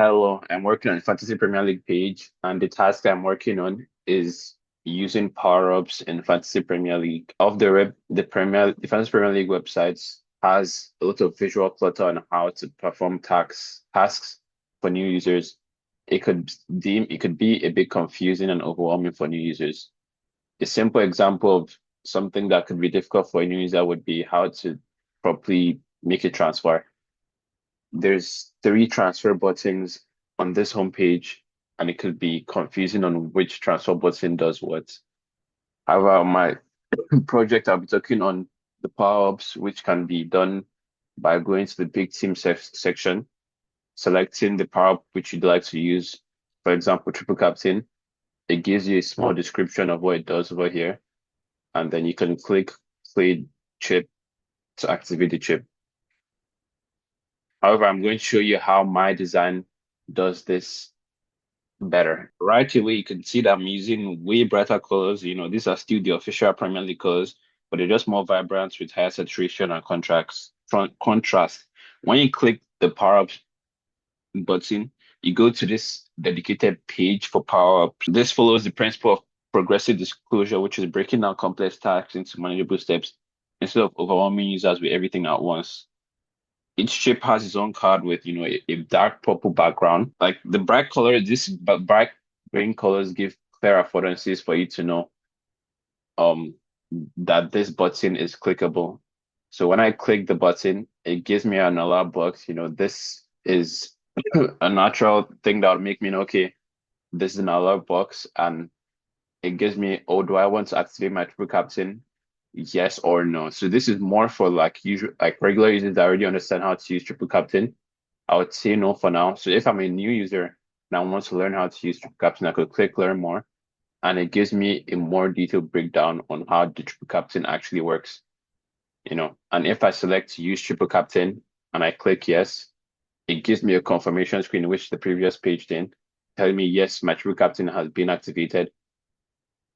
Hello, I'm working on the Fantasy Premier League page, and the task I'm working on is using power-ups in Fantasy Premier League. The Fantasy Premier League websites has a lot of visual clutter on how to perform tasks for new users. It could be a bit confusing and overwhelming for new users. A simple example of something that could be difficult for a new user would be how to properly make a transfer. There's three transfer buttons on this homepage, and it could be confusing on which transfer button does what. However, on my project, I'll be talking on the power-ups, which can be done by going to the big team section, selecting the power-up which you'd like to use. For example, triple captain. It gives you a small description of what it does over here, and then you can click play chip to activate the chip. However, I'm going to show you how my design does this better. Right away, you can see that I'm using way brighter colors. These are still the official Premier League colors, but they're just more vibrant with higher saturation and contrast. When you click the power up button, you go to this dedicated page for power up. This follows the principle of progressive disclosure, which is breaking down complex tasks into manageable steps instead of overwhelming users with everything at once. Each ship has its own card with, a dark purple background. Like the bright color, bright green colors give clear affordances for you to know um that this button is clickable. So when I click the button, it gives me an alert box. This is a natural thing that would make me know, okay, this is an alert box, and it gives me, oh, do I want to activate my triple captain? Yes or no. So this is more for like regular users that already understand how to use triple captain. I would say no for now. So if I'm a new user and I want to learn how to use triple captain, I could click learn more, and it gives me a more detailed breakdown on how the triple captain actually works. And if I select to use triple captain and I click yes, it gives me a confirmation screen which the previous page didn't, telling me yes, my triple captain has been activated.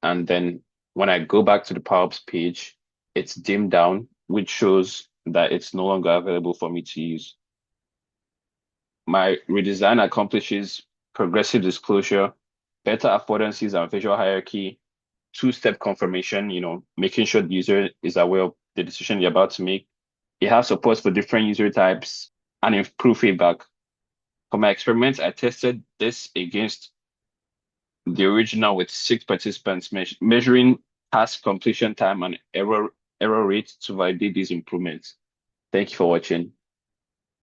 And then when I go back to the power-ups page, it's dimmed down, which shows that it's no longer available for me to use. My redesign accomplishes progressive disclosure, better affordances and visual hierarchy, two-step confirmation, making sure the user is aware of the decision you're about to make. It has support for different user types and improved feedback. For my experiments, I tested this against the original with six participants, measuring task completion time and error rate to validate these improvements. Thank you for watching.